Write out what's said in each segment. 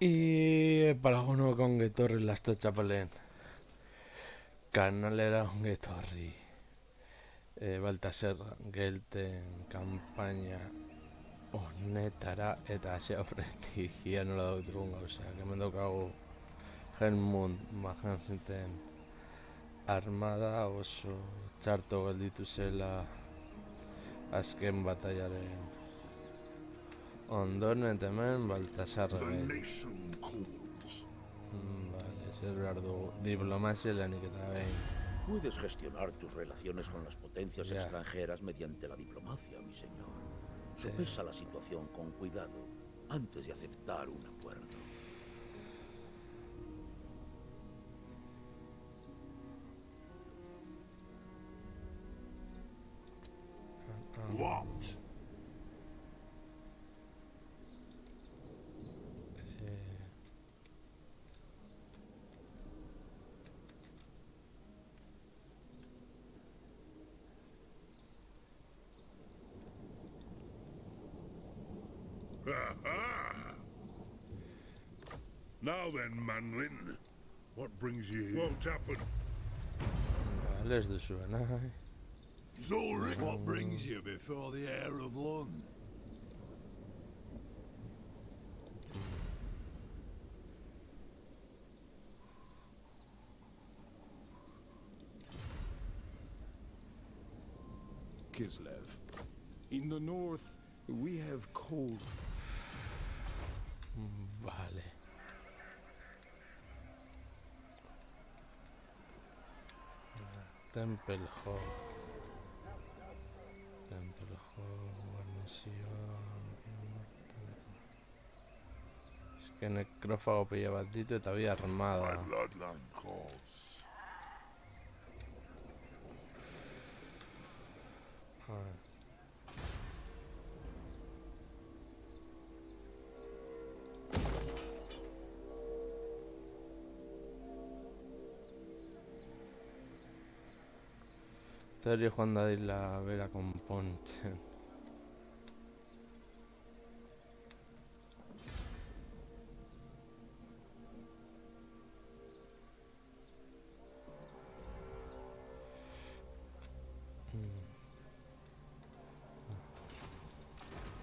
I paragono ongi etorri lasto txapelen kanalera ongi etorri Baltasar gelten kanpaina honetara eta hasi aurretik ia nola dautugun gauzak. Hemen daukagu Helmut Magensen armada oso txarto gelditu zela azken batallaren ondoren eta hemen Baltasar gelt. Vale, zer behar dugu diplomazia lanik eta behin. Puedes gestionar tus relaciones con las potencias Ya. extranjeras mediante la diplomacia, mi señor. Sopesa la situación con cuidado antes de aceptar un acuerdo. What? Now then, Manlin, what brings you here? What's happened? Vale, ez duzu nahi. Zulrich, what brings you before the heir of Lund? Kislev. In the north, we have cold. Vale. Tempelhof. Guarnizion. Es que nekrofago pila bat ditu eta bi armada. My bloodline calls. Eta hori joan dadila bera konpontzen.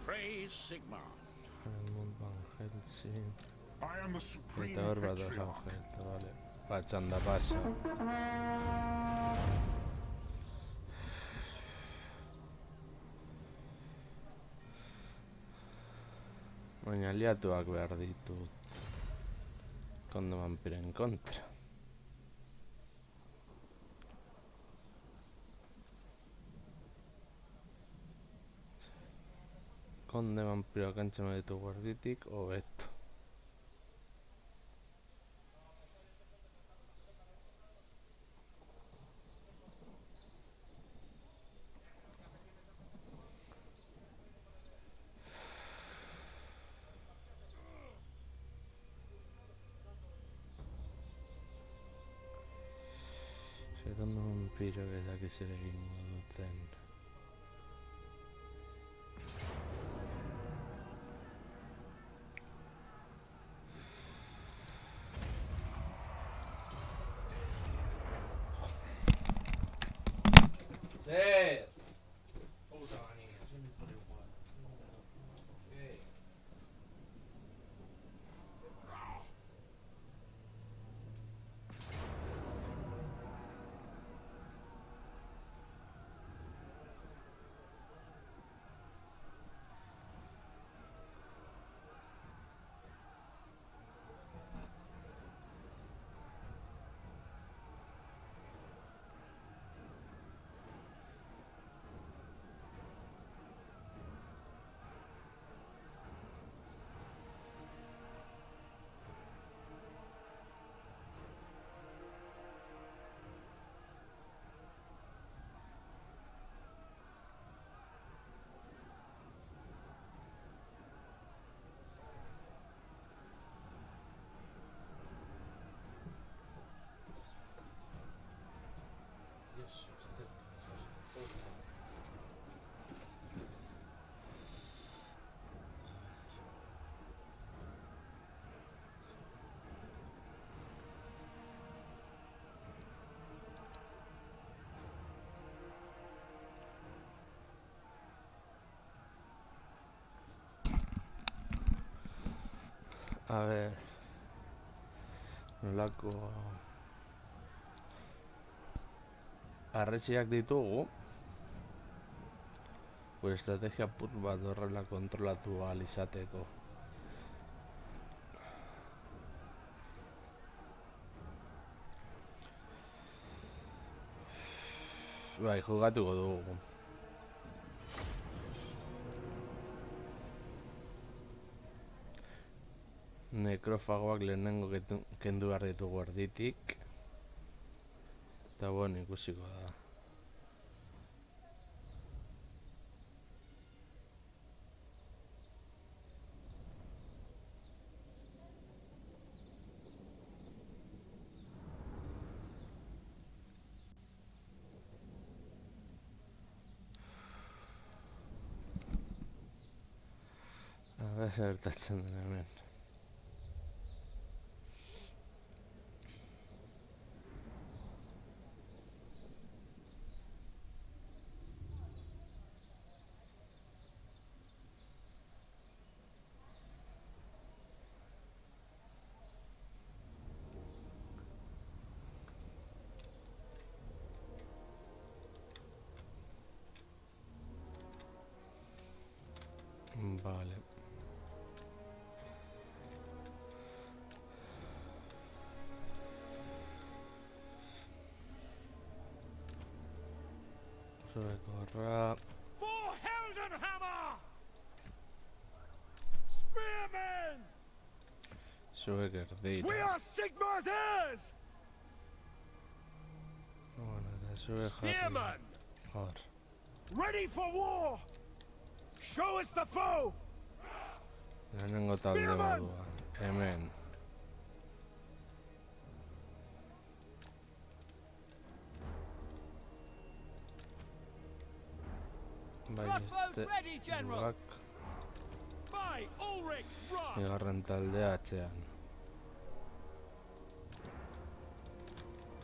Praise Sigmar. Helmut Van Helsing. I am the supreme Eta hor bat patriarch. eta vale. Patxanda pasa. Baina aliatuak behar ditut Konde vampiren kontra. Konde vampiroak antzema ditu guarditik hobeto. Segundo vampiro que zer egingo duten. Zer! Puta manía, siempre igual. ¿Qué? A ver... Nolako... Arretxiak ditugu. Gure estrategia pur bat horrela kontrolatu ahal izateko. Bai, jugatuko dugu. Nekrofagoak lehenengo kendu behar ditugu erditik. Eta bueno, ikusiko da. A ver, gertatzen den hemen. Vale. Recorra. For Heldenhammer! Spearmen! Zuek erdira. We are Sigmar's heirs! Bueno, eta zuek jarri. Spearmen! Hor. Ready for war! Show us the foe! Lehenengo talde Spearman! moduan. Hemen. Bai, Crossbows ready, General! Buak, By Ulrich's wrath! bigarren taldea atzean.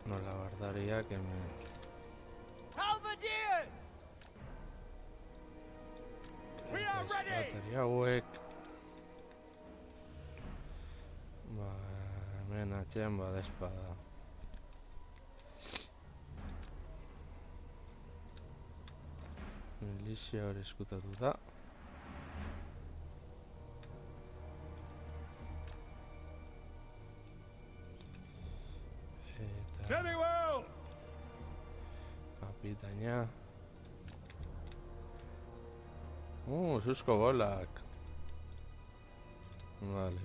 Nola bardariak hemen. Halberdiers! We are ready! Bateri hauek. Ba, hemen atzean bada espada. Milizia hori eskutatu da. Eta Very well! kapitaina. Zuzko bolak. Vale.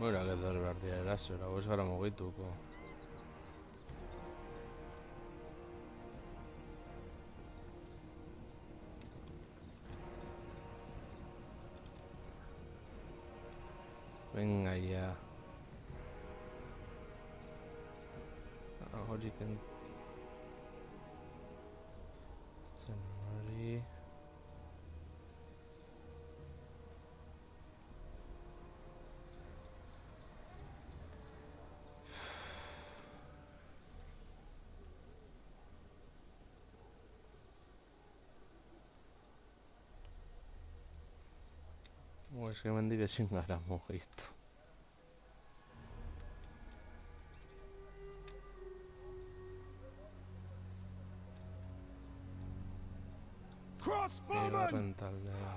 Mira que etorri behar dira erasora, ez gara mugituko. Venga ya. Hori ken... Zen hori... Es que mendik ezin gara mugitu. Crossbowmen! Bigarren taldea.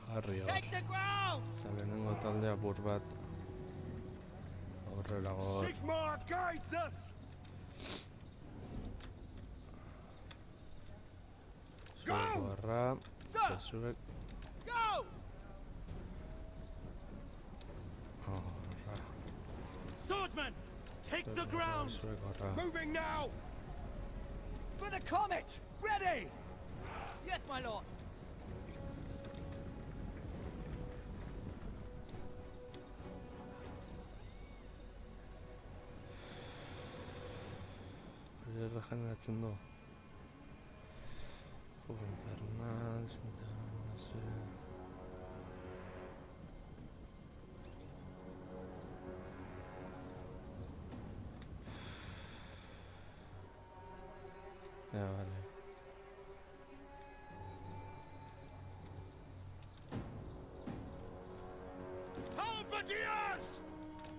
Jarri hor. Take the ground! Eta lehenengo taldea bur bat. Horrela gor. Sigmar guides us! Zuek gorra. Eta zuek Go! horra. Swordsman, take the Zuek ground! gorra. Moving now! For the comet! Ready! Yes, my lord! Regeneratzen du. Fuego infernal, vale. Halberdiers!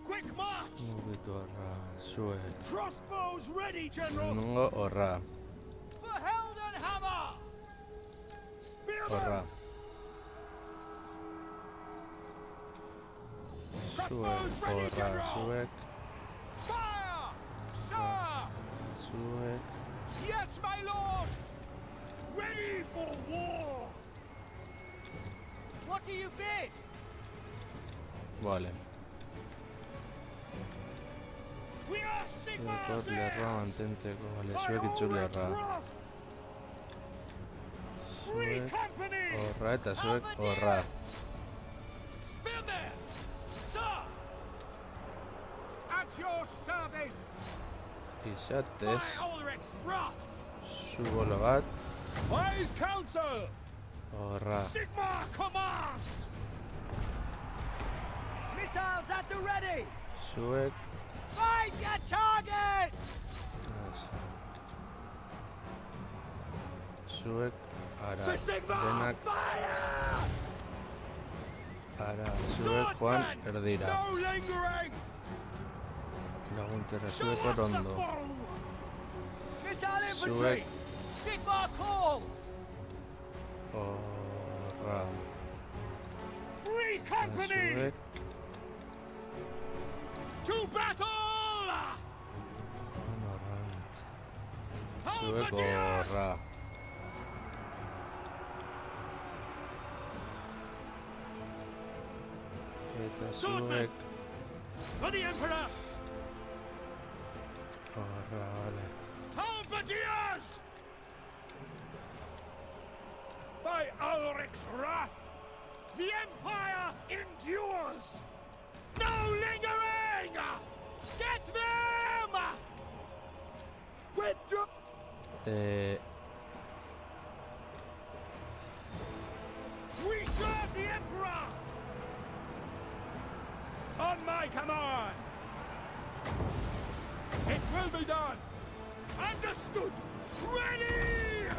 Quick march! Mugitu horra, zuek. Crossbows ready, General! Nungo horra, For Heldenhammer! Spearmen! horra. Crossbows Zuek, ready, horra, General! zuek, Fire! Sir! zuek. Yes, my lord! Ready for war! What do you bid? Vale. We are Sigmar's Zuek lerroa heirs! mantentzeko, vale. By Zuek itzuli Ulrich's horra. wrath! Free Zuek company! horra eta zuek horra. Spearmen! Sir! At your service! Izatez, By Ulrich's wrath! zu bolo bat, Wise counsel! horra. Sigmar commands! Missiles at the ready! Zuek, Find your targets! zuek, ara, For Sigmar! denak, Fire! ara, zuek joan erdira. No lingering! Laguntera, Show zuek us the orondo. foe! Missile infantry! Zuek. Sigmar calls! Horra. Free company! Zuek, To battle! honorant. Zuek Halberdiers! horra. Eta Swordsman! zuek, For the Emperor! horra, vale. Halberdiers! By Ulrich's wrath, the Empire endures! No lingering! Get them! Withdraw! We serve the Emperor! On my command! It will be done! Understood! Ready!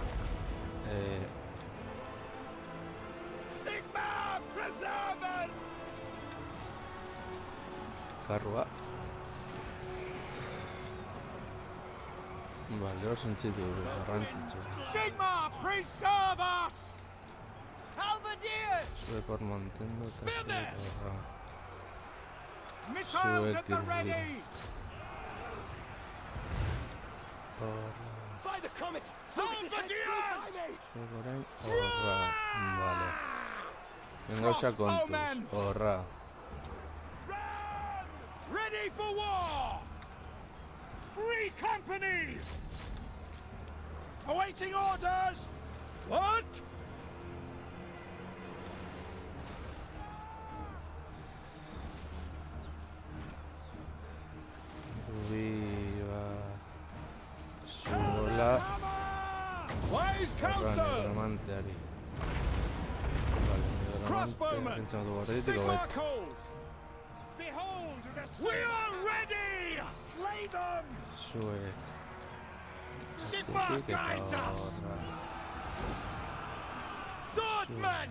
Sigma preservers! Karrua. Vale, hor sentzitu garrantzitsu. Sigma preserve us! Halberdiers! Zuek hor mantendu eta Spearmen! zuek horra. Missiles at the Suetir ready! Horra. By the comet! Halberdiers! Zuek orain horra. Vale. Engauza kontuz. Horra. Run! Ready for war! Free company! Awaiting orders! What? Viva. Zuola. Wise Horra counsel! negromanteari. Vale, negromante. Crossbowman! Pentsa du gorritik Sigmar hobeto. calls! Behold the We are ready! Slay them! Zuek. Sigmar Atzetik eta guides us! horra. Swordsman!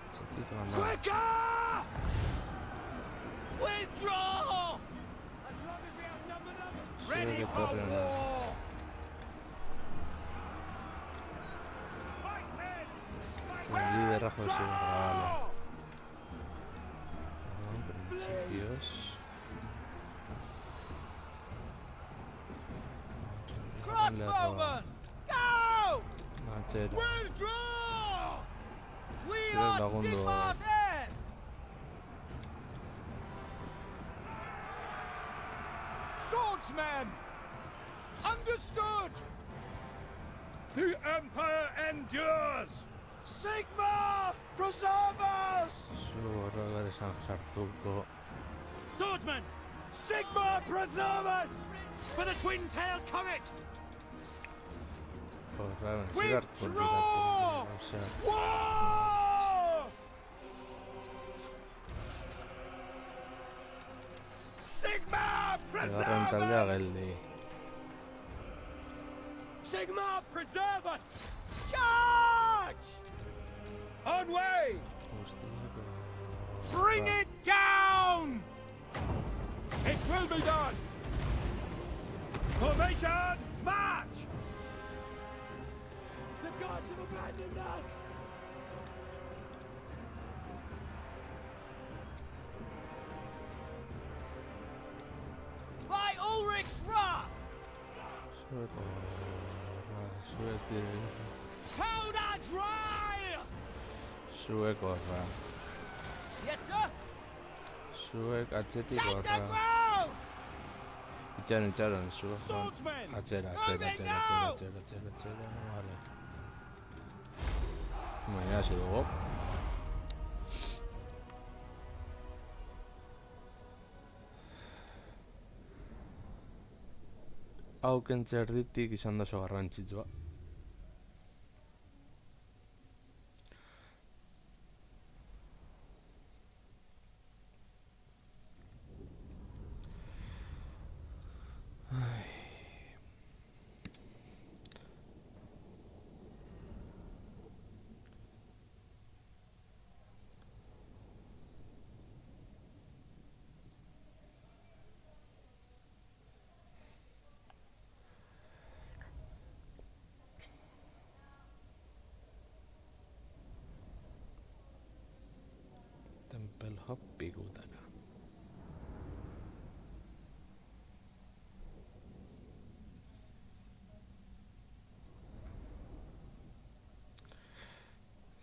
Atzetik bana. Quicker! Withdraw! As long as we outnumber them, ready Zuek for etorri hona. war! Fight men! Liderra jo zigorra, vale. Principios. Crossbowman! Go! Matxera. Withdraw! We Zuek are lagundu. Sigmar's heirs! Swordsmen! Understood! The Empire endures! Sigmar! Preserve us! Zu horra esan sartuko. Swordsman! Sigmar preserve us! For the twin-tailed comet! Horra, Withdraw! War! Sigmar Bigarren taldea preserve us! geldi. Sigmar, preserve us! Charge! On way! Hostia, Bring it down! It will be done! Formation, march! The gods have abandoned us! By Ulrich's wrath! suekorra. Powder dry! Suekorra. Yes, sir? Atzetik Take the korra. ground! Itxaron, Swordsmen! Atzera. Moving now! Vale. Mañana hasi dugu. Hau kentzea erditik izan da oso garrantzitsua. Tempelhoppikutara.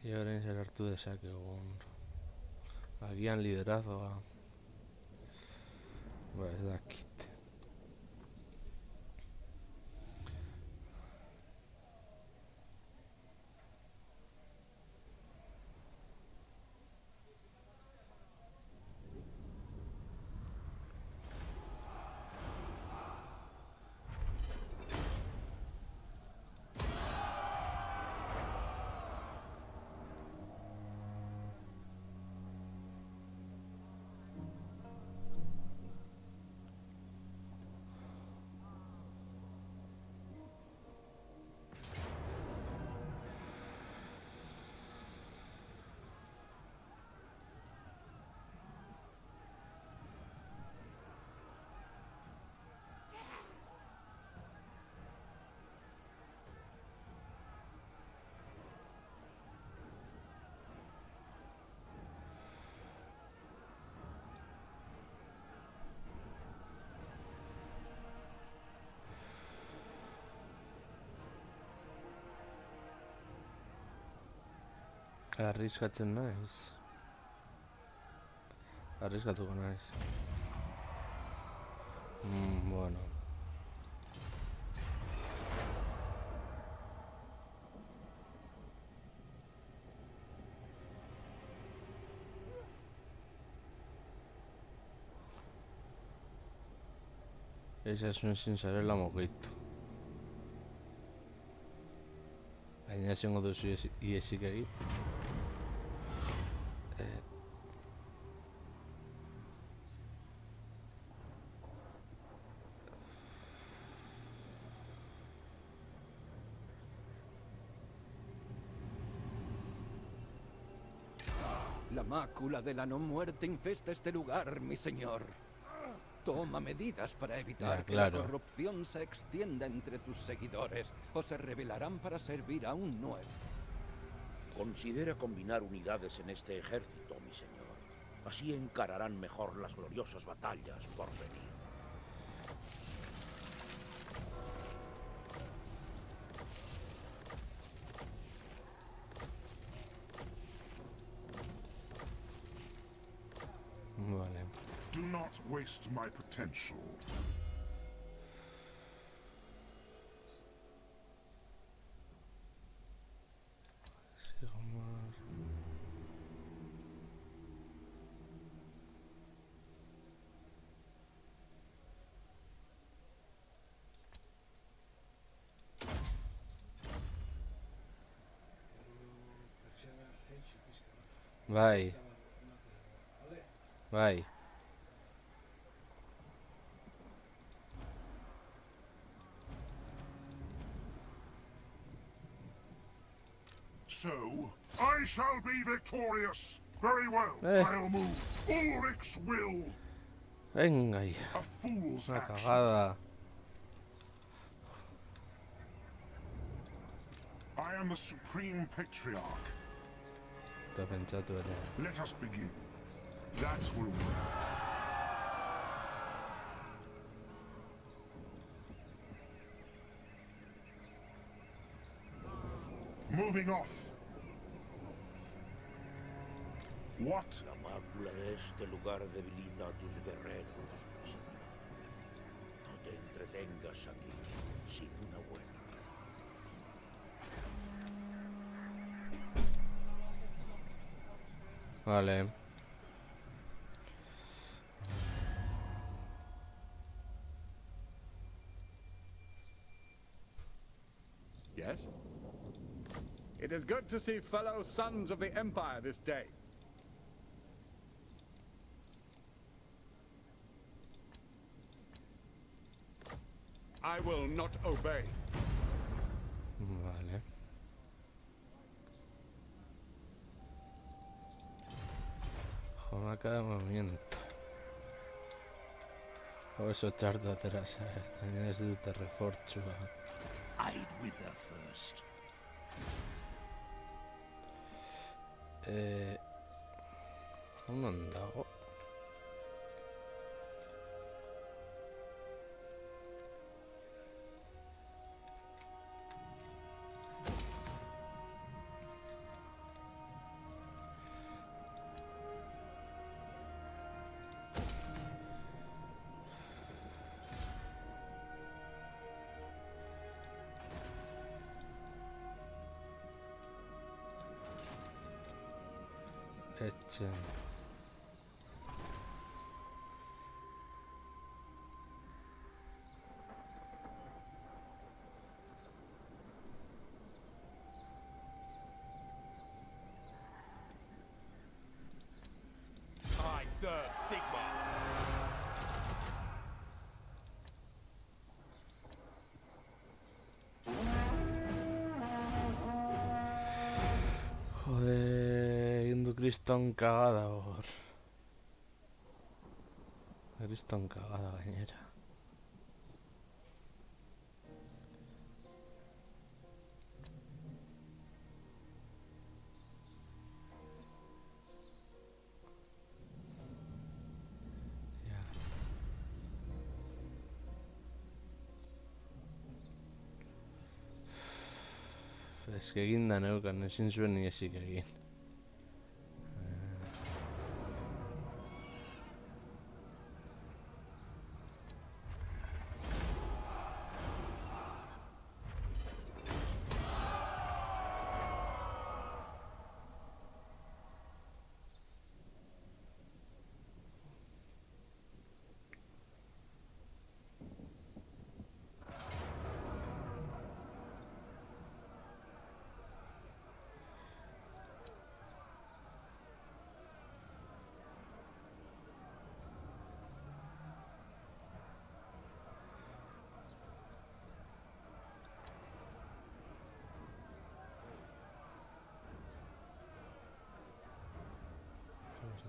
Ia orain zer hartu dezakegun. Agian liderazgoa. Ba, ez dakit. Arriskatzen naiz. Arriskatuko naiz. Bueno. Esa es un sincero mugitu. Gaina esango duzu iesik egin. La mácula de la no muerte infesta este lugar, mi señor. Toma medidas para evitar que la corrupción se extienda entre tus seguidores, o se rebelarán para servir a un nuevo. Considera combinar unidades en este ejército, mi señor. Así encararán mejor las gloriosas batallas por venir. Vale. Do not waste my potential. Bai. Bai. so, I shall be victorious. Very well, I'll move. Ulrich's will. Venga ya. A fool's Una action. cagada. I am the supreme patriarch. Te he pensado tú eres. Let us begin. That will work. Moving off. What? La mácula de este lugar debilita a tus guerreros, señor. No te entretengas aquí sin una buena razón. Vale. Yes? It is good to see fellow sons of the Empire this day. I will not obey. Vale. Joder, de movimiento. O eso echarte atrás, Tienes de te reforcho. I'd with her first. Un andago. Echen. I serve Sigma. Joder, Hindu Criston cagada, por. Criston cagada, gañera. Ez que egin da neukan, ezin zuen niesik egin.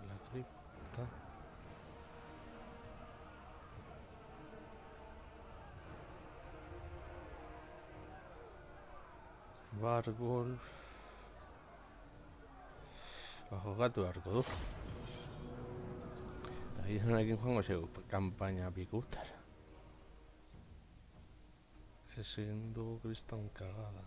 La cripta. Bargolf. Jokatu beharko du. Eta gizonekin joango zego kanpaina pikutara. Ezin du kriston kagada.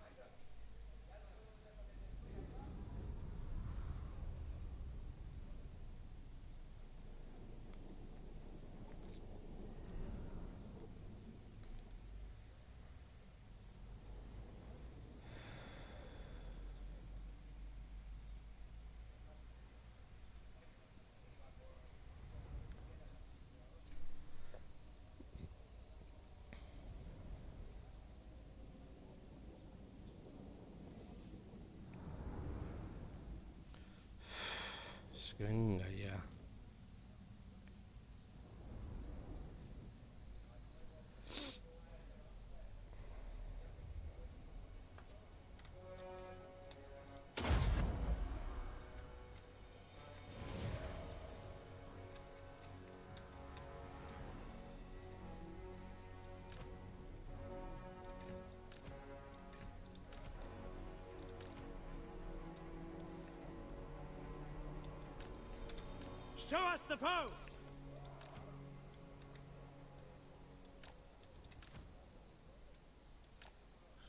Show us the foe!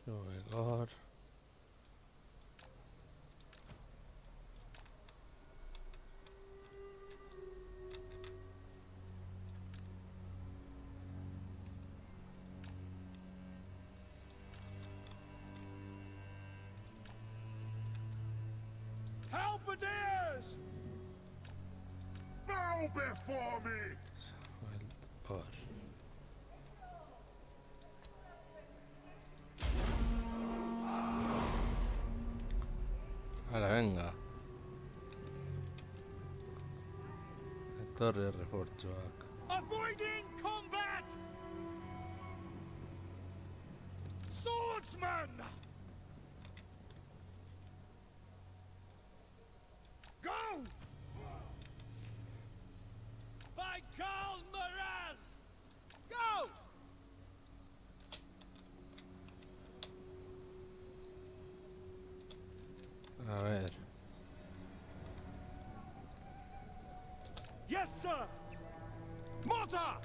Oh my god. Halberdiers! Bow before me! Por. Ahora venga. La torre de refuerzo. Avoiding combat! Swordsman! Go! By Karl Maraz! Go! A ver. Yes, sir! Mortar!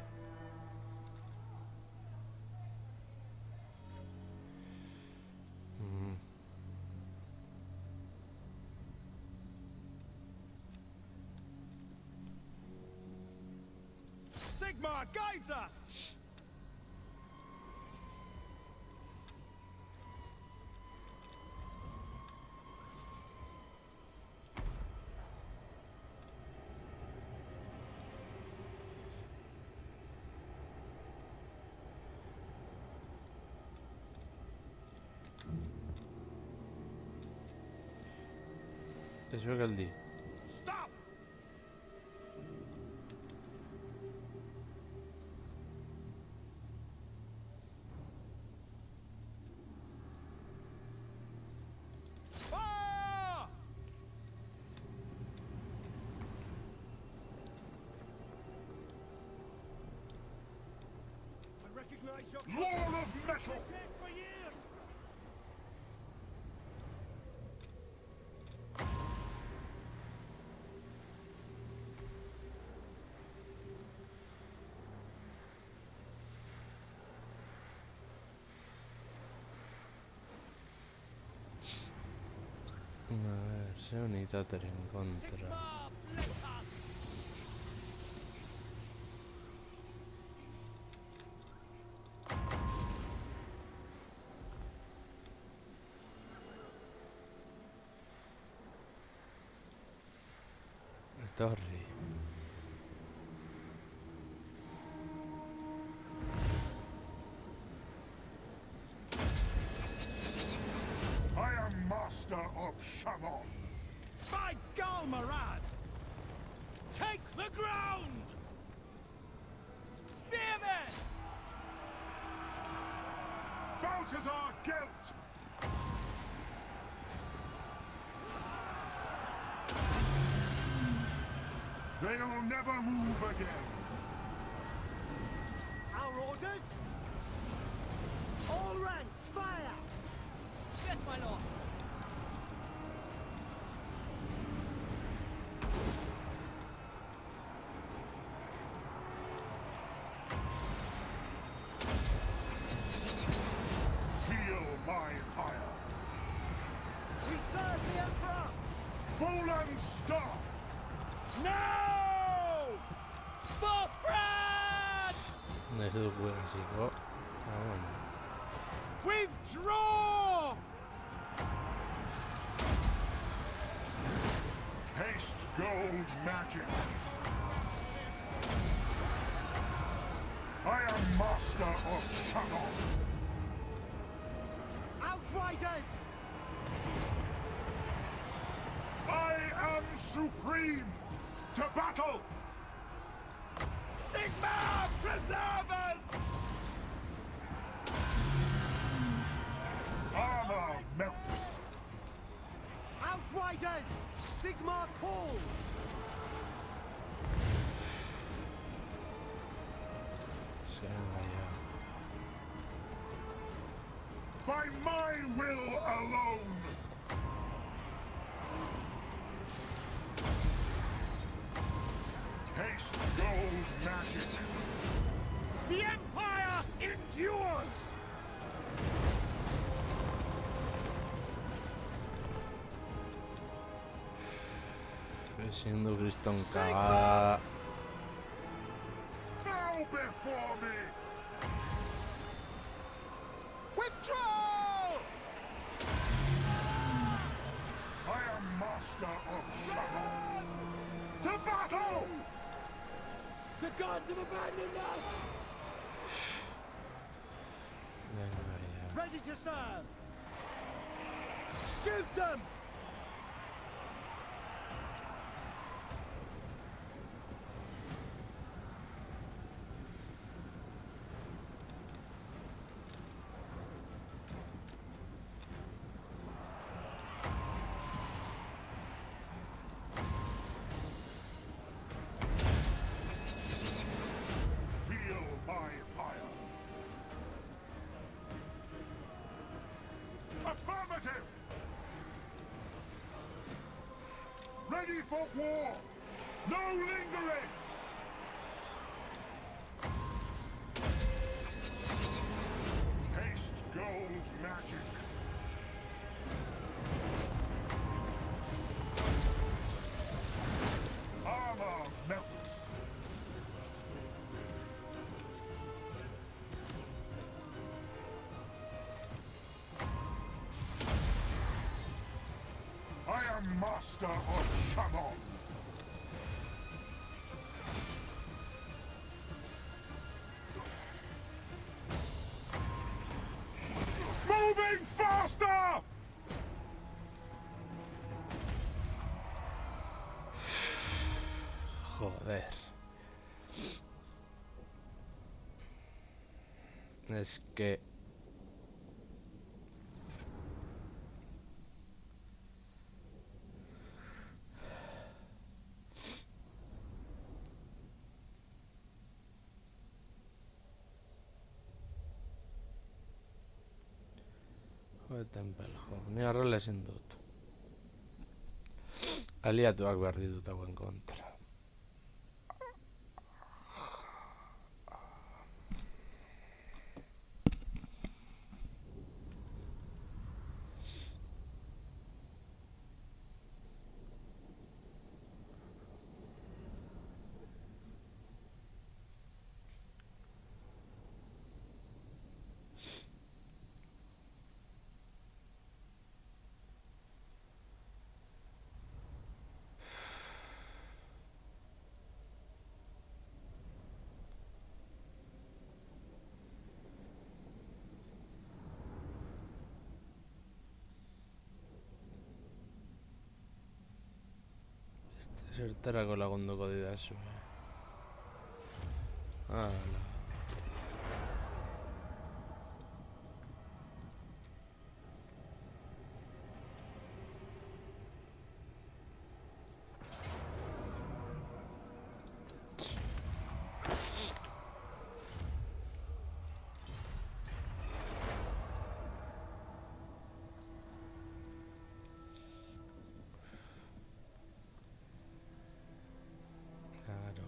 Sigmar guides us! Que juega el día. Stop! Fire! I recognize your Lord of Metal! dead for years! A ver, se unità in contra. Sigmar, bless us! Le torri. I am master of Shamon! By Karl Maraz! Take the ground! Spearmen! Balthazar Gelt! They'll never move again! Our orders? All ranks, fire! Yes, my lord. Feel my ire! We serve the Emperor! Volan staff! No! For France! Necesito jugar así. Oh. Vámonos. Withdraw! Haste gold magic! I am master of Shamon! Outriders! I am supreme! To battle! Sigmar, preserve us! Armor melts! Outriders! Sigmar calls! Se venga ya. By my will alone! magic. The Empire endures! Siendo Cristón cagada. Bow before me! Withdraw! I am master of Shamon. To battle! The gods have abandoned us! Venga ya. Ready to serve! Shoot them! Feel my ire. Affirmative! Ready for war! No lingering! Taste gold magic. Armor melts. I am master of Shamon. Moving faster! Joder. Es que... Joder, tempelho. Ni arrele ezin dut. Aliatuak behar ditut hauen kontra. Zertarako lagunduko didazu. Hala. Claro.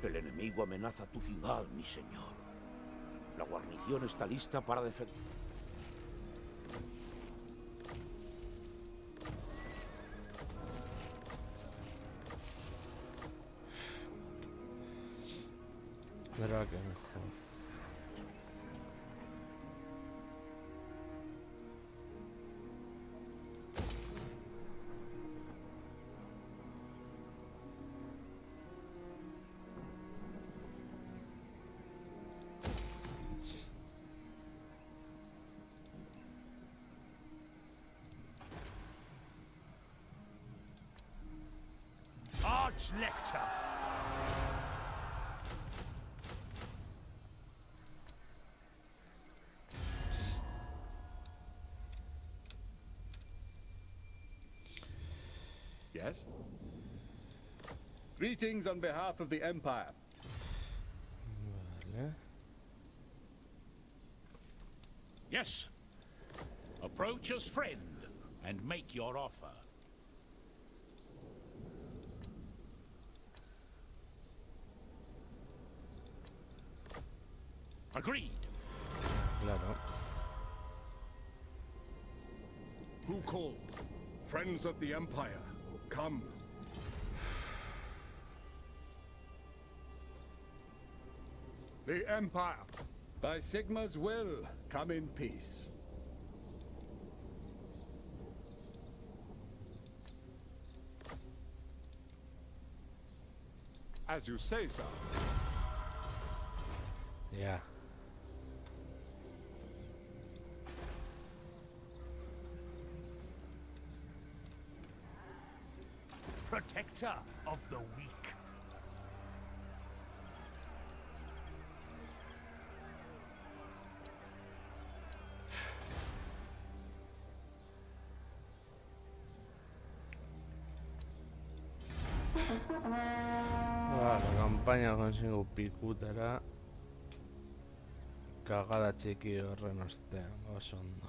El enemigo amenaza tu ciudad, mi señor. La guarnición está lista para defender. Verá que mejor. Arch-Lector! Yes? Greetings on behalf of the Empire. Vale. Yes. Approach as friend and make your offer. Agreed. Claro. Who called? Friends of the Empire, come. The Empire. By Sigma's will, come in peace. As you say, sir. Ya. Protector of the weak. La campaña consigo pikutara kagada txiki horren ostean, oso ondo.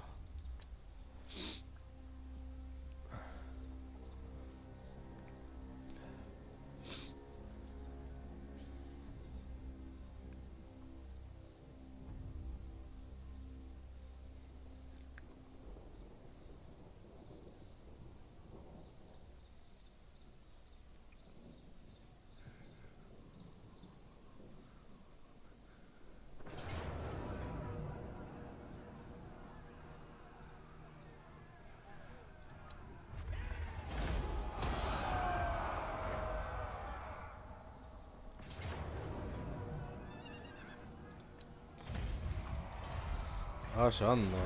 Oso ondo.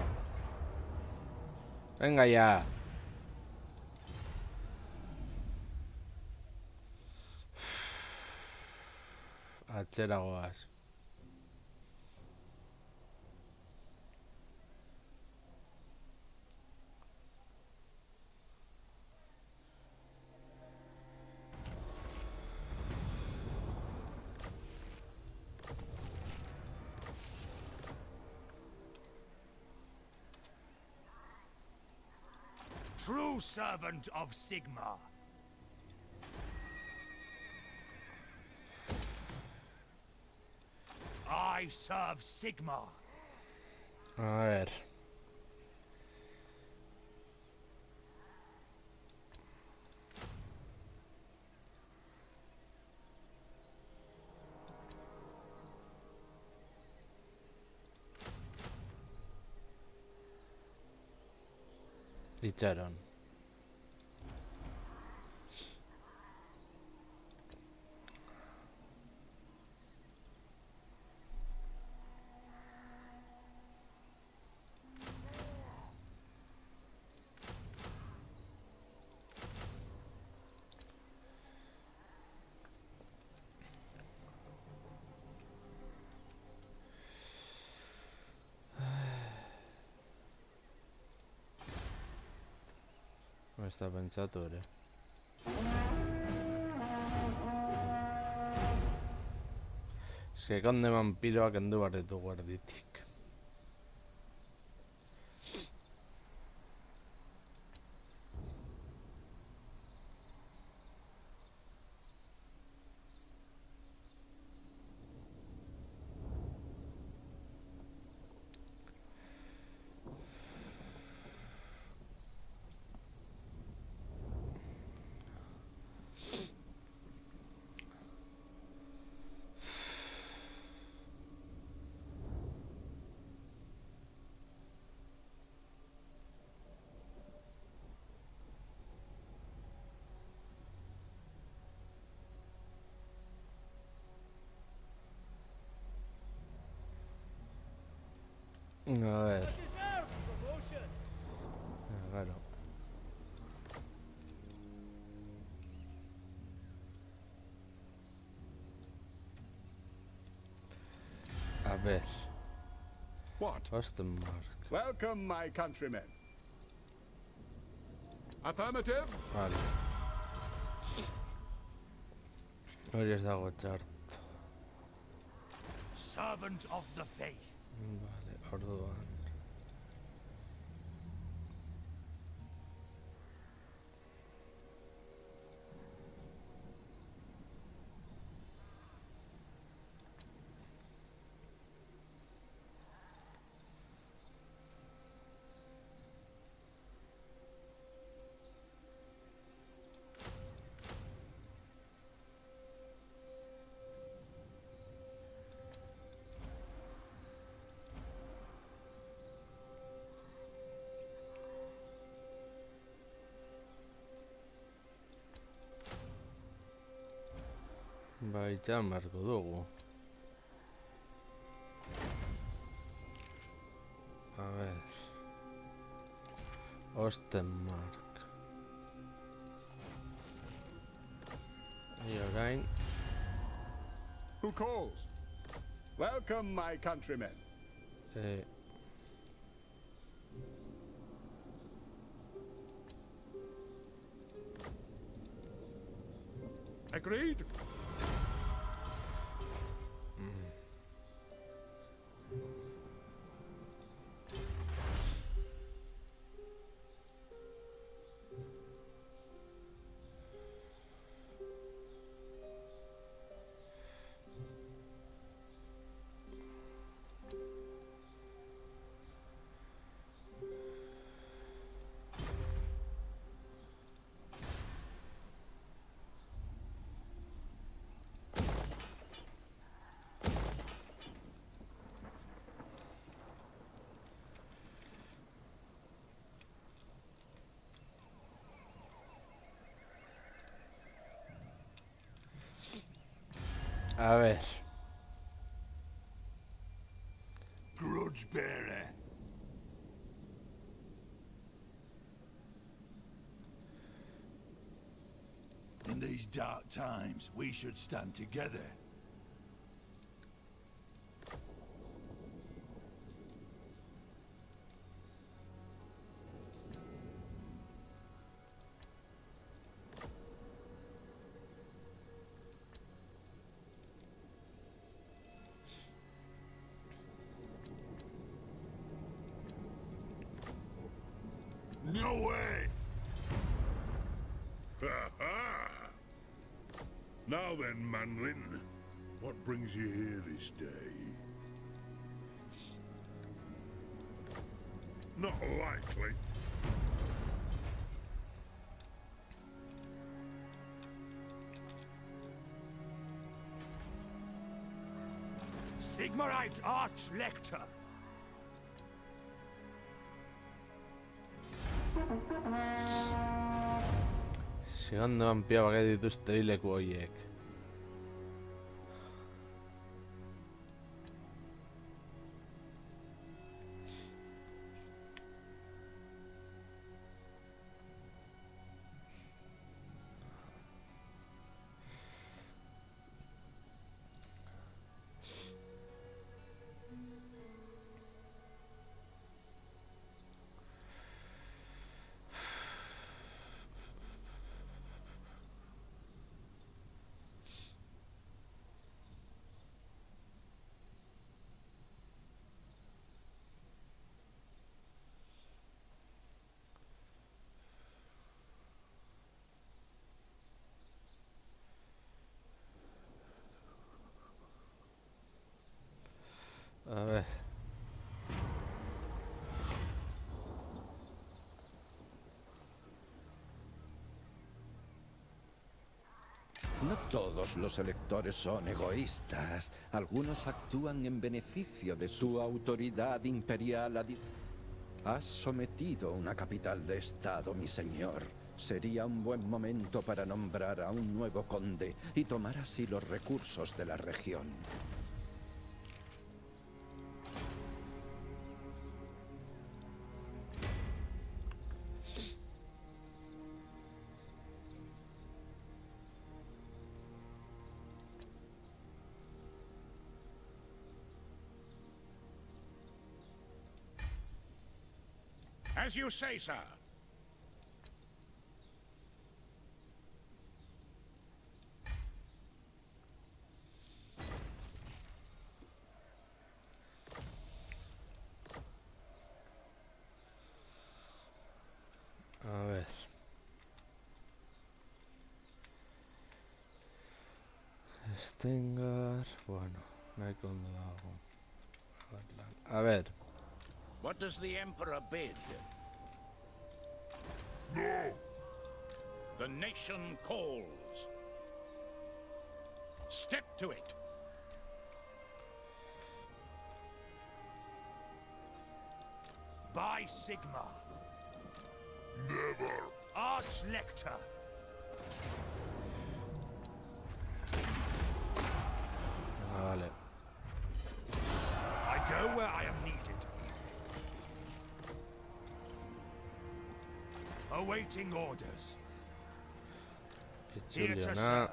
Venga ya. Atzera goaz. True servant of Sigma. I serve Sigma. A ver. Dicharon. Come sta pensatore? Seconde vampiroak kendu behar ditugu erditik. A ver. Claro. A ver. What? Ostenmark. Welcome, my countrymen. Affirmative? Vale. Hori ez dago txart. Servant of the faith. Vale, orduan. Itxan beharko dugu. A ver. Ostenmark. Orain. Who calls? Welcome, my countrymen. Agreed. A ver. Grudge bearer. In these dark times, we should stand together. No way! Ha ha! Now then, Manlin, what brings you here this day? Not likely. Sigmarite Arch-Lector. Segandoan piabak dituzte hileku horiek. A ver. No todos los electores son egoístas. Algunos actúan en beneficio de su autoridad imperial. Has sometido una capital de estado, mi señor. Sería un buen momento para nombrar a un nuevo conde y tomar así los recursos de la región. As you say, sir. Stengar... Bueno, no hay cuando hago. A ver. What does the Emperor bid? No! The nation calls. Step to it. By Sigma, Never! Archlector. Vale. I go where I am needed. Awaiting orders. Here to Juliana. serve.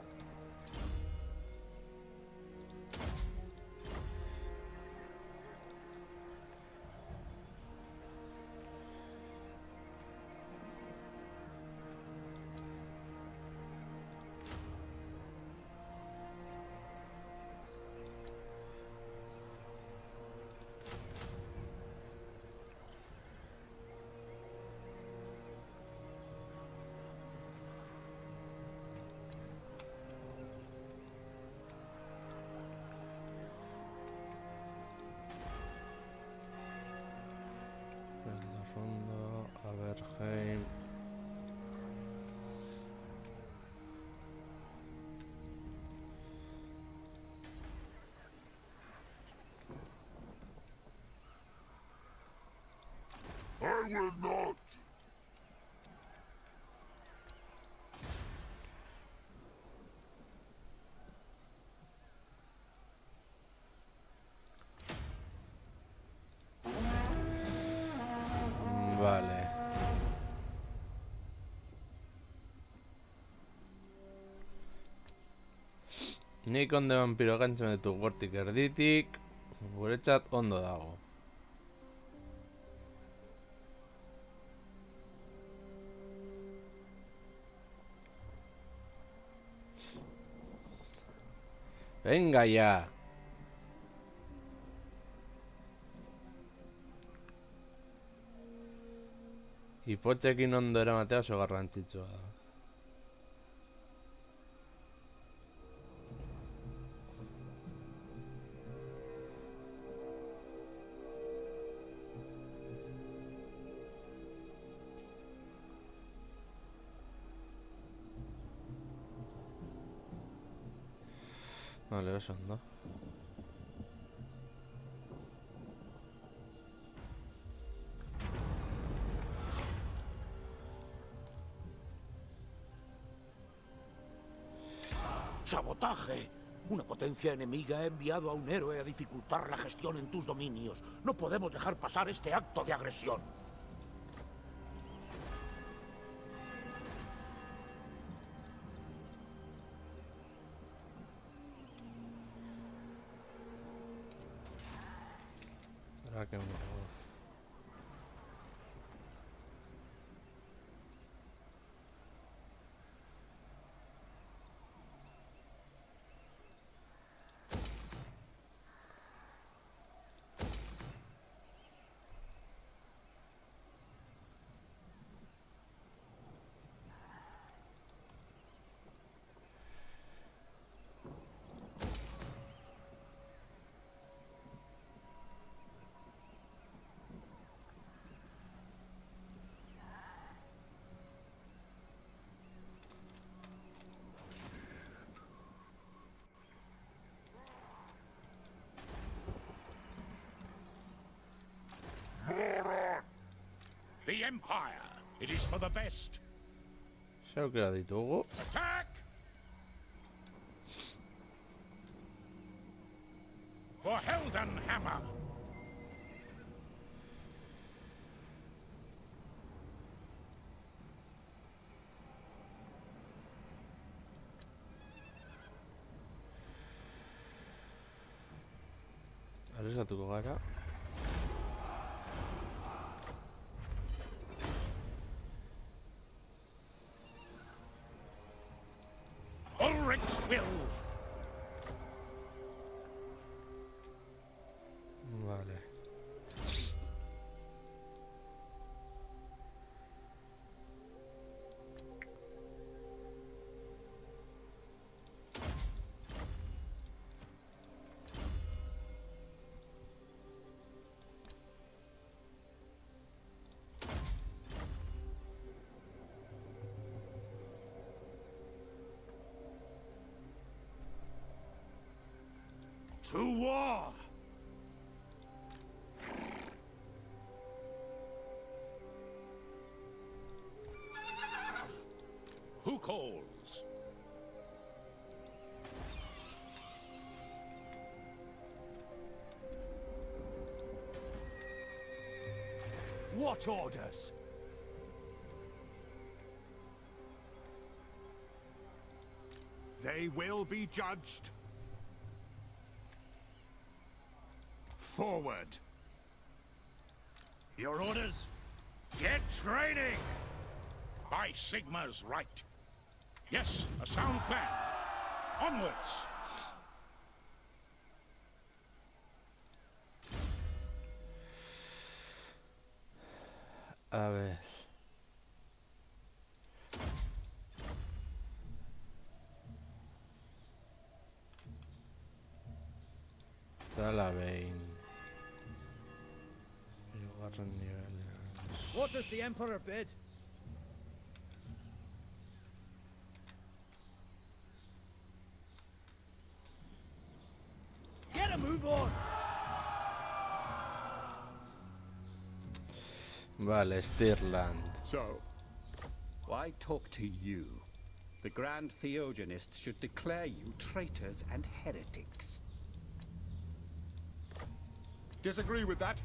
Fondo, Aberheim. I will not! Vale. Nikon de vampiro gantzen ditu gortik erditik. Guretzat ondo dago. Venga ya. Ipotxekin ondo eramatea oso garrantzitsua da. Vale, oso ondo. ¡Sabotaje! Una potencia enemiga ha enviado a un héroe a dificultar la gestión en tus dominios. No podemos dejar pasar este acto de agresión. Ahora que me... The Empire. It is for the best. Zer aukera ditugu? Attack! For Heldenhammer. Arriskatuko gara. Ulrich's will. Vale. To war! Who calls? What orders? They will be judged. Forward. Your orders? Get training! By Sigma's right. Yes, a sound plan. Onwards! A ver. Talavein. What does the Emperor bid? Get a move on! Vale, Stirland. So, why talk to you? The Grand Theogonists should declare you traitors and heretics. Disagree with that?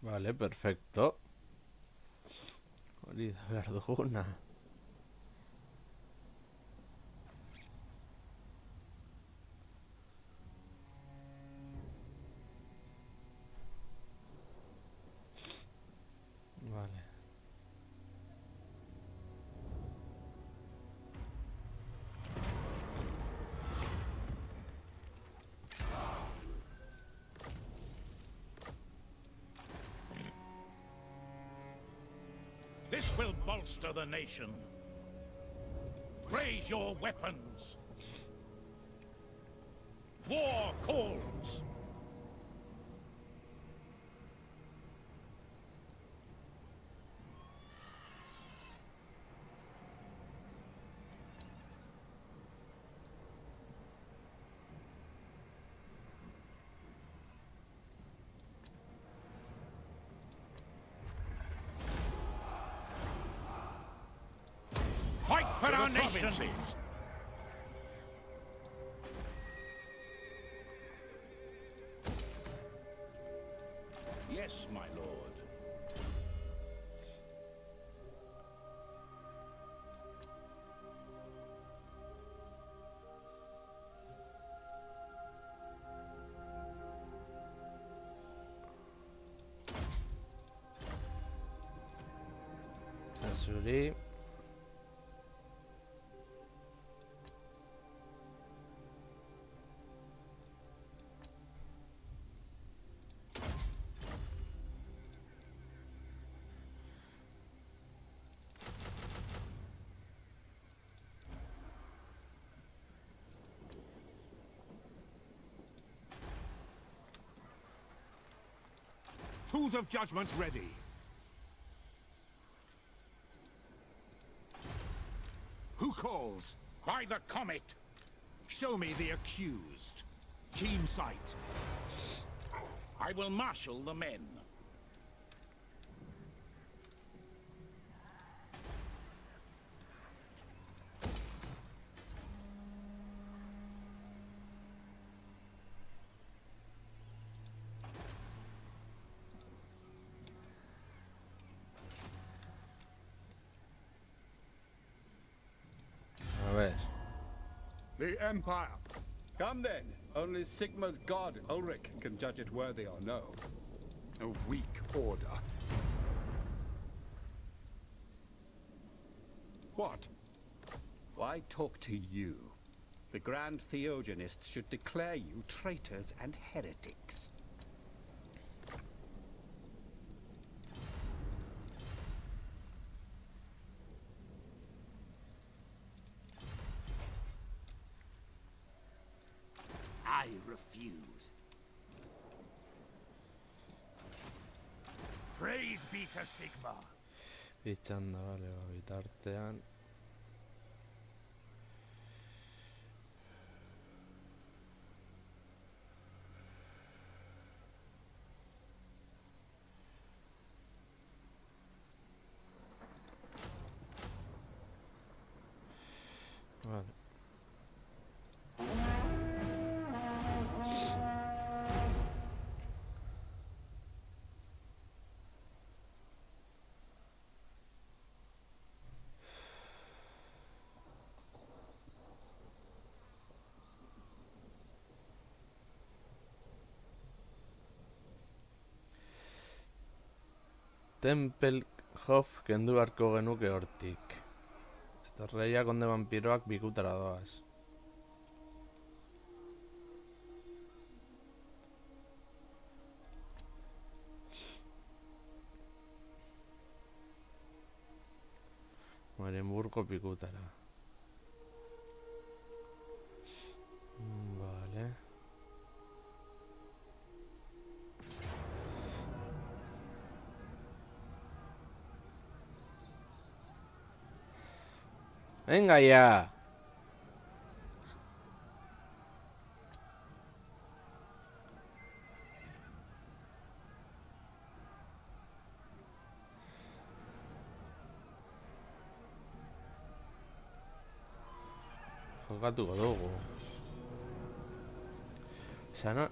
Vale, perfecto. Olida Verduguna. Vale. This will bolster the nation. Raise your weapons. War calls. Fight for our nation! Yes, my lord. Azuri. Tools of judgment ready. Who calls? By the comet! Show me the accused. Keen sight. I will marshal the men. The Empire. Come then. Only Sigma's god, Ulrich, can judge it worthy or no. A weak order. What? Why talk to you? The Grand Theogonists should declare you traitors and heretics. I refuse. Praise be to Sigma. Itxanda, bale, bitartean. Vale. Tempelhof kendu beharko genuke hortik. Eta Reia konde vampiroak bikutara doaz. Marienburgo bikutara. Vale. Venga ya. Jokatuko dugu. Osea, no...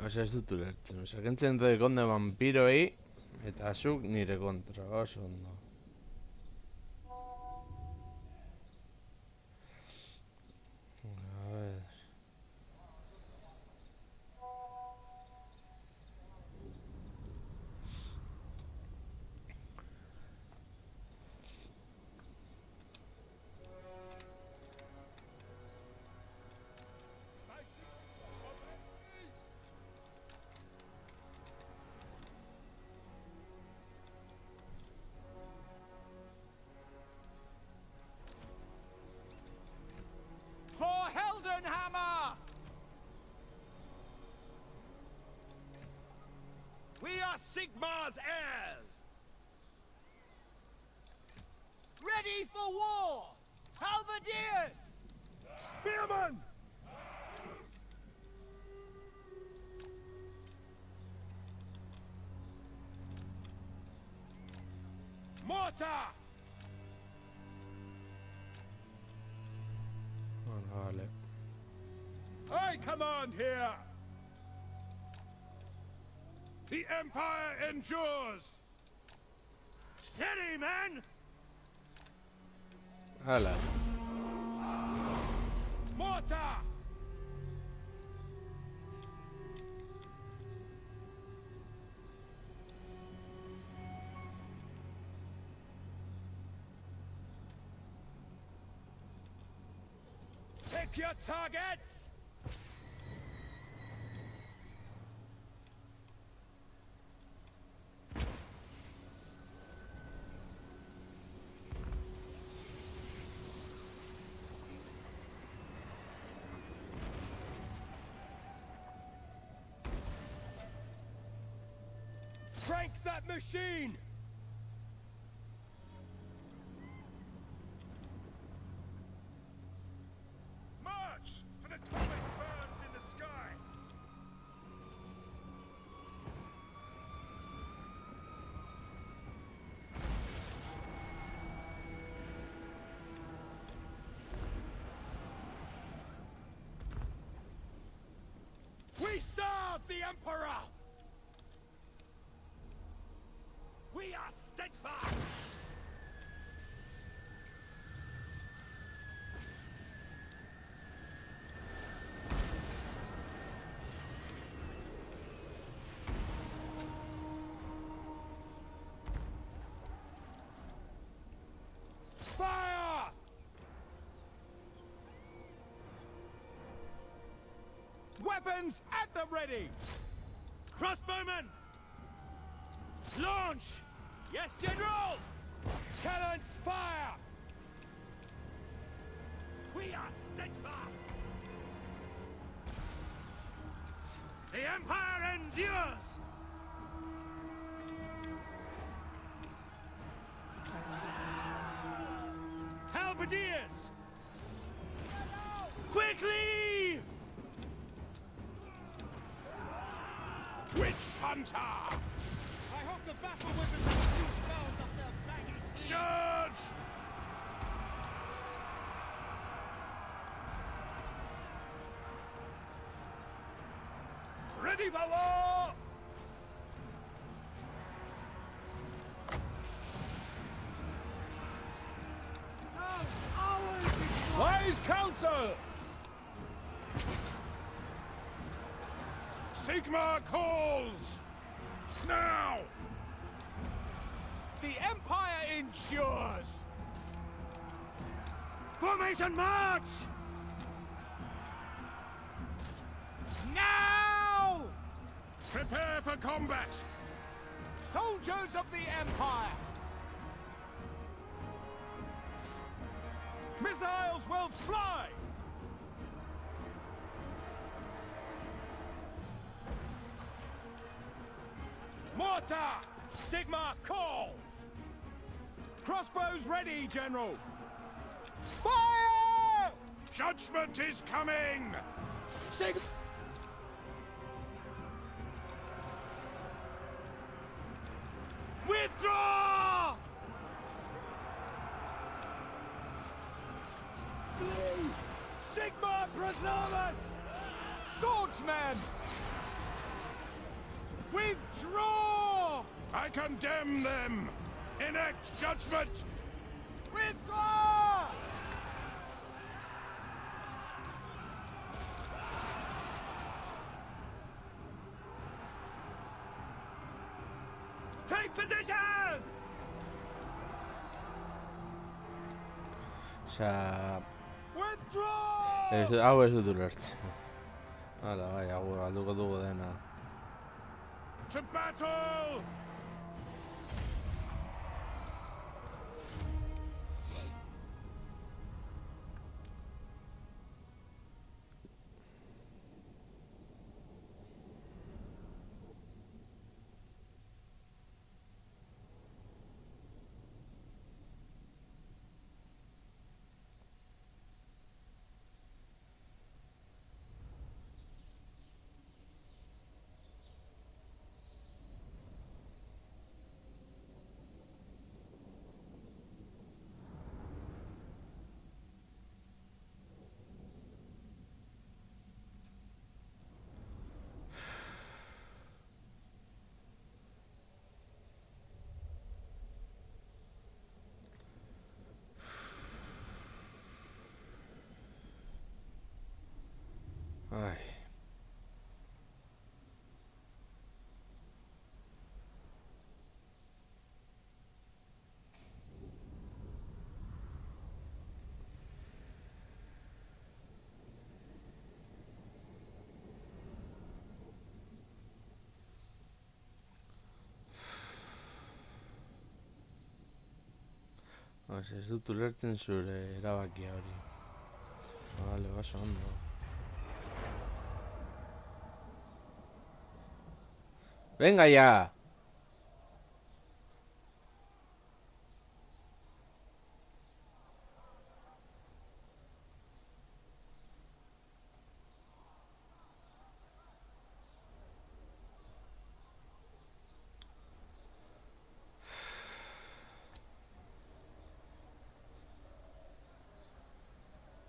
Osea, ez dut ulertzen. Osea, kentzen dut konde vampiroei eta zuk nire kontra, oso ondo. A ver... For Heldenhammer! We are Sigmar's heirs! Ready for war! Halberdiers! Spearmen! Mortar! Vale. I command here! The Empire endures! Steady, man! Hala. Mortar! Pick your targets! Crank that machine! March! For the comet burns in the sky! Weapons at the ready! Crossbowmen! Launch! Yes, General! Cannons fire! We are steadfast! The Empire endures! Halberdiers! Quickly! Witch Hunter! I hope the battle wizards have a few spells up their baggy sleeves. Charge! Ready for war! Wise counsel! Sigmar calls! Now! The Empire endures! Formation march! Now! Prepare for combat! Soldiers of the Empire! Missiles will fly! Mortar! Sigmar calls! Crossbows ready, General! Fire! Judgment is coming! Withdraw! Sigmar preserve us! Swordsman! Withdraw! I condemn them! Enact judgment! Withdraw! Take position! Osea, Withdraw! hau ez dut ulertzen. Hala, bai, hau galduko dugu dena. To battle! Ai. Ez dut ulertzen zure erabakia hori. Vale, baso ondo. Venga ya!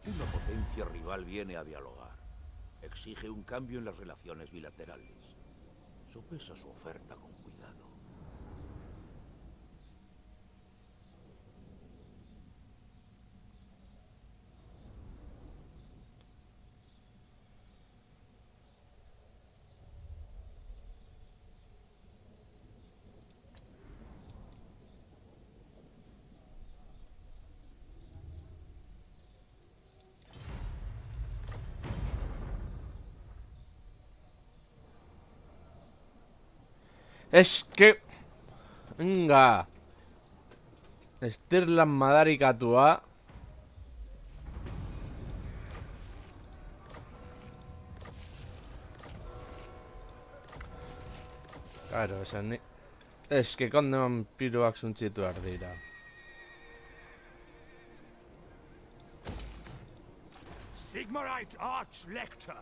Una potencia rival viene a dialogar. Exige un cambio en las relaciones bilaterales. Sopesa su oferta con cuidado. Es que... Venga. Estirlan madarikatua. Claro, esan ni... Es que konde vampiroak suntzitu behar dira. Sigmarite Arch-Lector.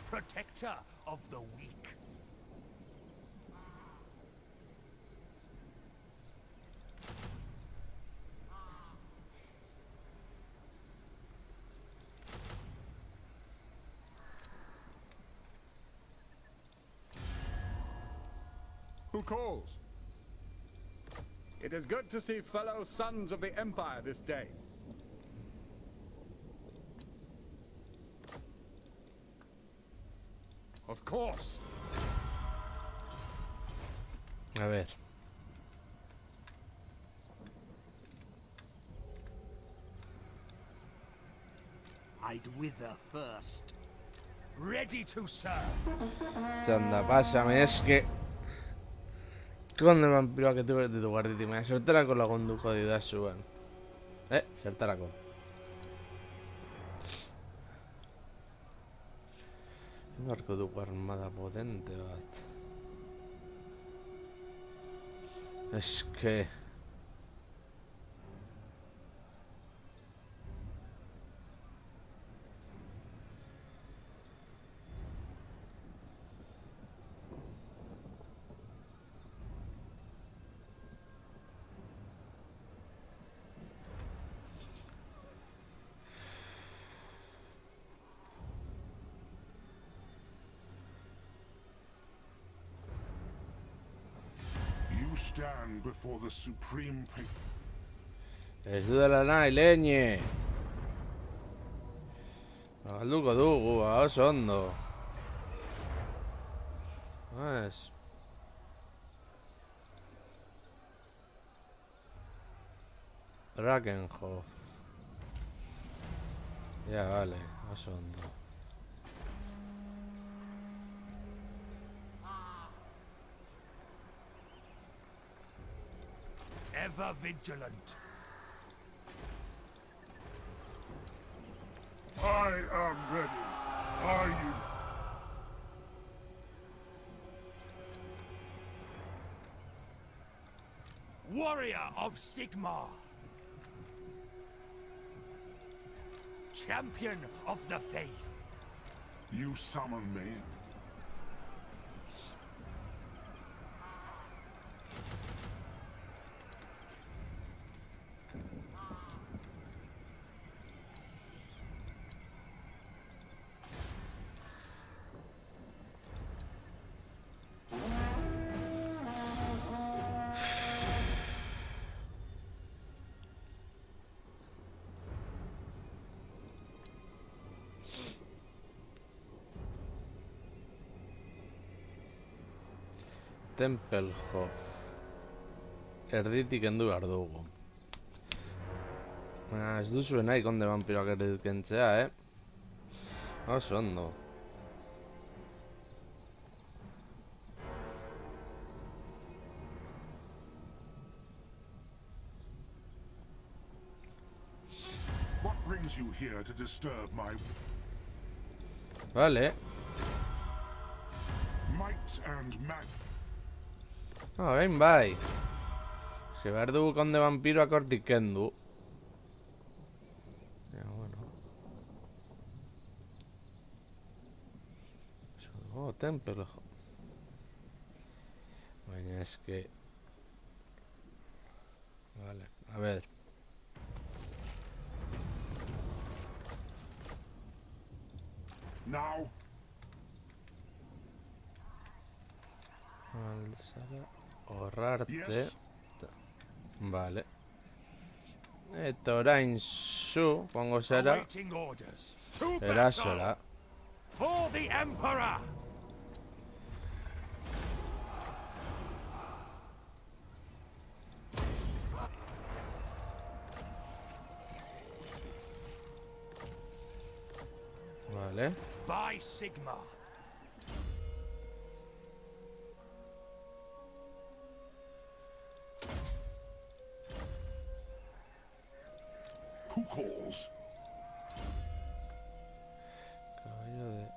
Protector of the weak. Who calls? It is good to see fellow sons of the Empire this day. Of course. A ver. I'd wither first. Ready to serve. Anda, pásame, es que... Konde vampiroak etu behar ditu guarditik, baina zertarako lagunduko didazuen. Zertarako. Barko dugu armada potente bat. Es que... You stand before the supreme Ez dudala nahi, leñe! Galduko dugu, oso ondo. Ez. Drakenhof. Ja, vale, oso ondo. Ever vigilant. I am ready. Are you? Warrior of Sigmar. Champion of the faith. You summon me? Tempelhof. Erditik kendu behar dugu. Ez duzue nahi konde vampiroak erditik kentzea, Oso ondo. What brings you here to disturb my Vale. might and magic? Orain bai. Se behar dugu konde vampiroak hortik kendu. Ja, bueno. Tempelhof. Baina es que... Vale, a ver. Now? Ahorrarte. Yes. Vale. Eta orain zu, pongo zera. Awaiting orders. To Erasola. battle. For the Emperor. Vale. By Sigma. Who calls? Caballo de...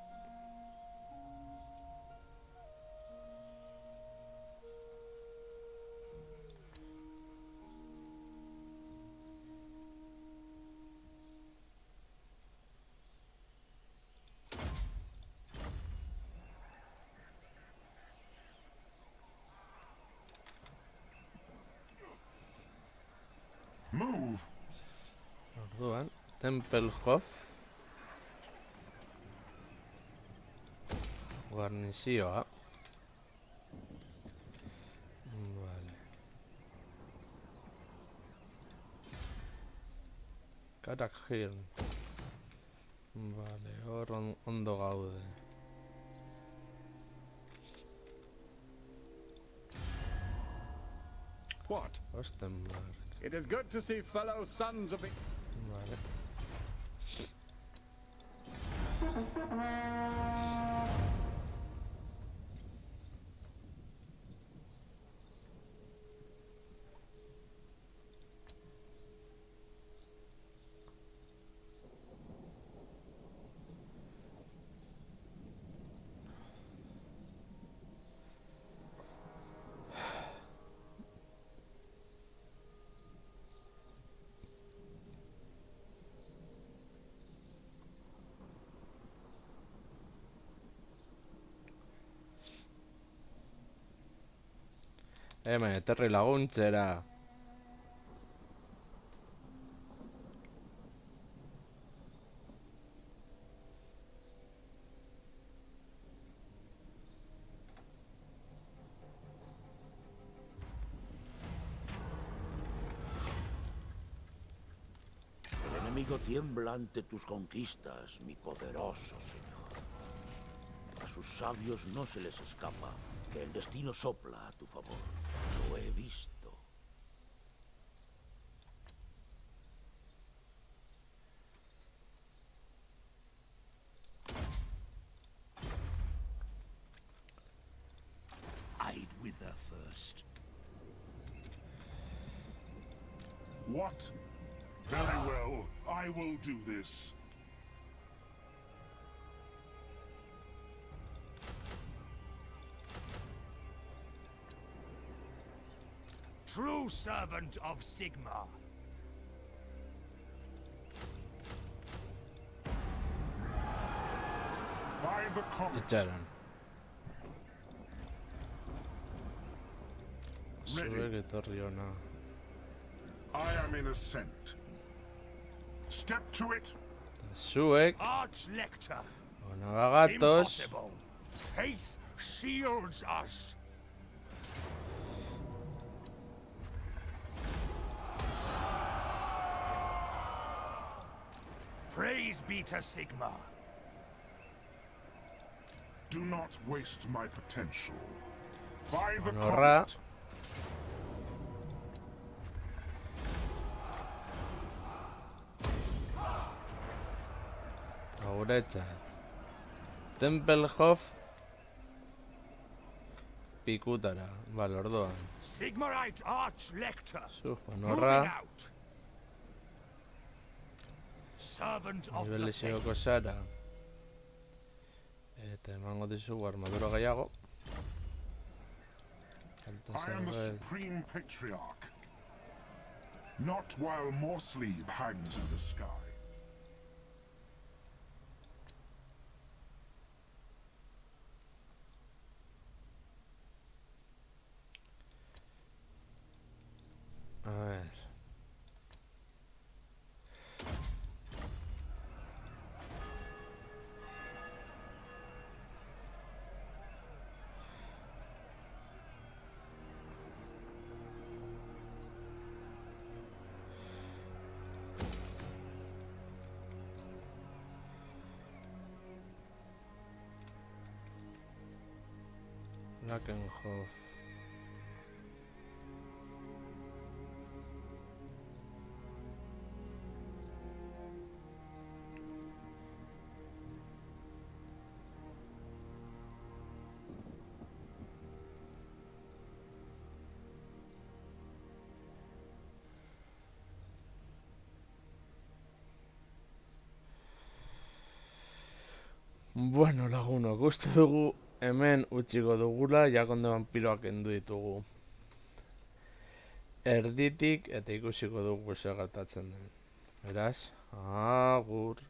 Move! Orduan, Tempelhof. Guarnizioa. Vale. Karakhirn. Vale, hor ondo gaude. What? Ostenmark. It is good to see fellow sons of the... Vale. Hemen, eterri laguntzera. El enemigo tiembla ante tus conquistas, mi poderoso señor. A sus sabios no se les escapa que el destino sopla a tu favor. Lo he visto. I'd wither first. What? Very well, I will do this. True servant of Sigma. By the comet. Itxaron. Ready. Zuek etorri ona. I am in ascent. Step to it. Zuek, Arch-Lector. ona gagatos. Impossible. Faith shields us. Praise be to Sigma. Do not waste my potential. By the Honorra. comet. Guretzat. Tempelhof. Pikutara. Vale, orduan. Sigmarite Arch-Lector. Zuf, Moving honorra. out. Servant of Nivel the faith. lesioko zara. Eta emango dizugu armadura gehiago. Falta I am the zerbait. supreme patriarch. Not while Morsleep hangs in the sky. A ver. Lakenhof. Bueno, lagunok, uste dugu hemen utziko dugula, ja konde vampiroak kendu ditugu erditik, eta ikusiko dugu zer gertatzen den. Beraz, agur.